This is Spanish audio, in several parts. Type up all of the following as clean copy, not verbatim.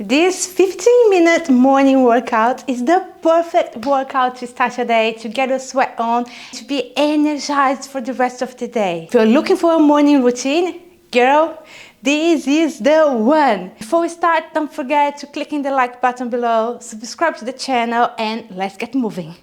This 15-minute morning workout is the perfect workout to start your day, to get your sweat on, to be energized for the rest of the day. If you're looking for a morning routine, girl, this is the one. Before we start, don't forget to click the like button below, subscribe to the channel, and let's get moving.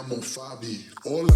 llamo Fabi. Hola.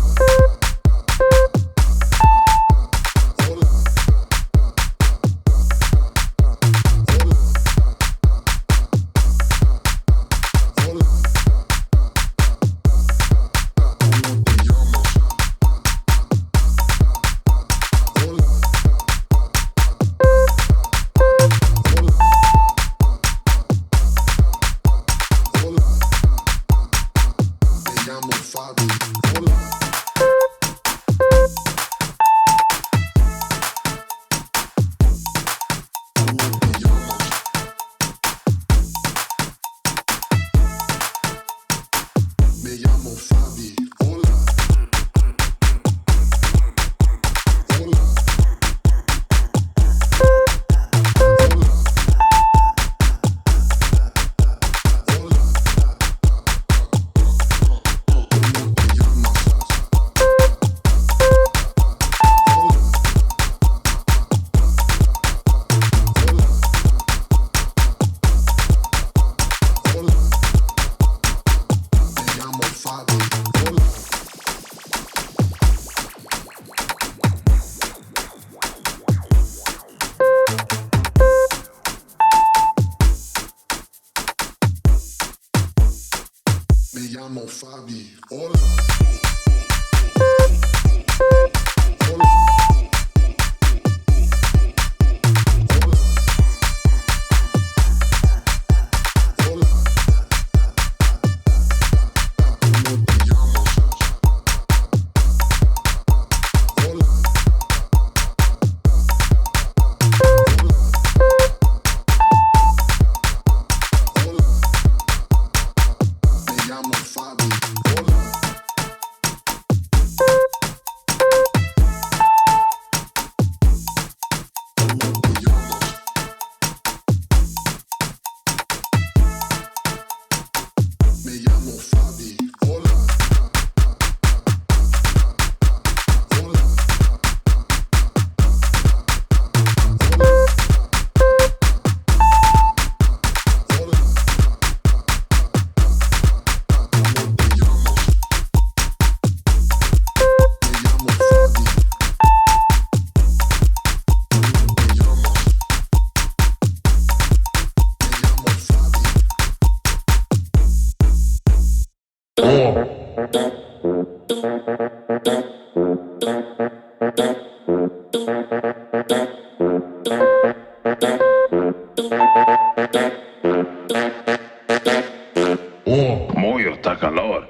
Muy está calor.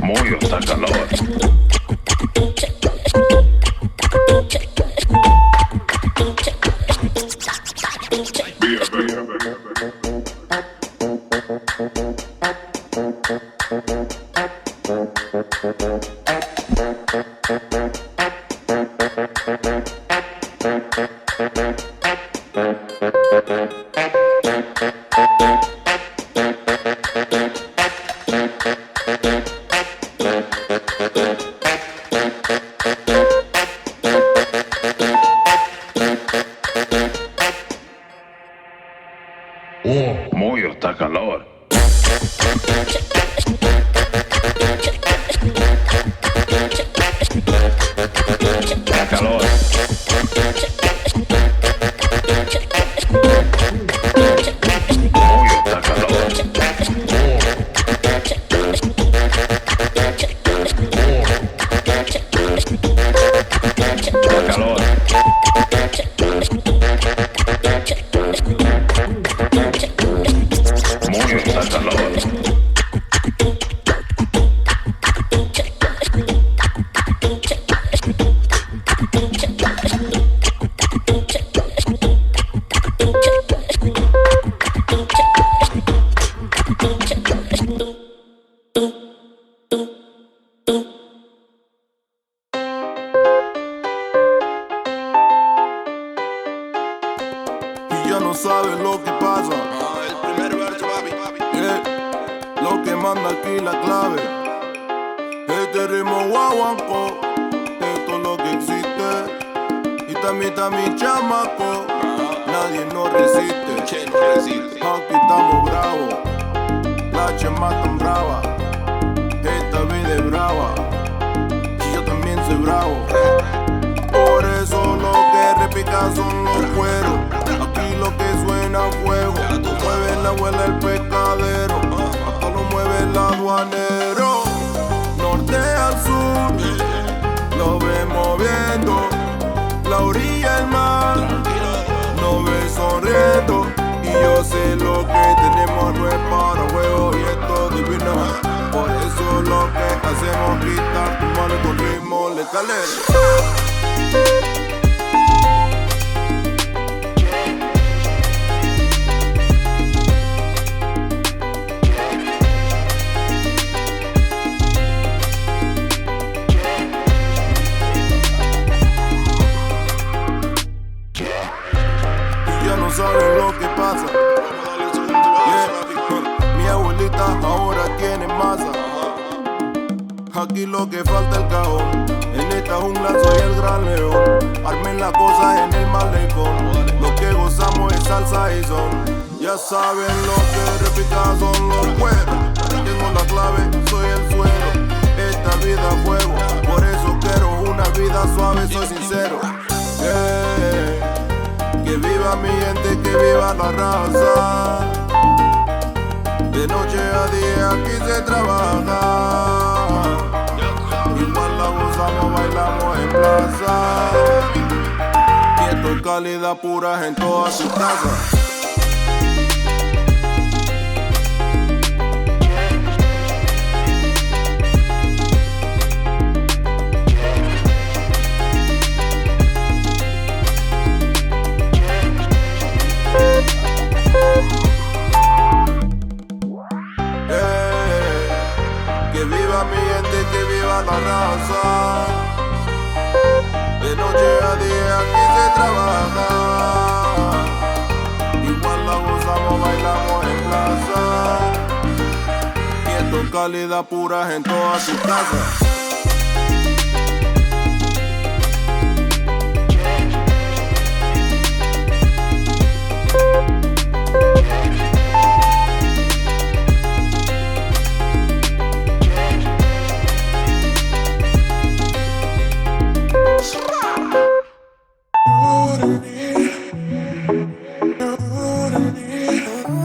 Muy está calor. Muy está calor. Está calor. Muy está calor. Está calor. Muy está calor. ya no sabes lo que pasa. El primer verso, papi. Yeah. Lo que manda aquí la clave. Este ritmo guaguanco, esto es lo que existe. Y también está mi chamaco, nadie nos resiste. ¿Quién no resiste? Aquí estamos bravos, la chema tan brava. Esta vida es brava, y yo también soy bravo. Por eso lo que repica son los cueros. Aquí lo que suena es fuego. Mueve la abuela el pescadero, hasta lo mueve el aduanero. Norte al sur, lo vemos viendo. La orilla del mar, nos ve sonriendo. Y yo sé lo que tenemos no es para juego y esto es divino. Por eso lo que hacemos es gritar, tu mano con ritmo letal. Ya no saben lo que pasa. Yeah. Mi abuelita ahora tiene masa. Aquí lo que falta el cajón. En esta jungla soy el gran león. Armen las cosas en el malecón. Lo que gozamos es salsa y son. Ya saben lo que repica son los cueros. Tengo la clave, soy el suelo. Esta vida es fuego. Por eso quiero una vida suave, soy sincero. Yeah. Que viva mi gente, que viva la raza. De noche a día aquí se trabaja. Igual la gozamos, bailamos en plaza. Y esto es calidad pura en todas sus casas. Que viva mi gente, que viva la raza. De noche a día aquí se trabaja. Igual la gozamos, bailamos en plaza. Y esto es calidad pura en todas sus casas.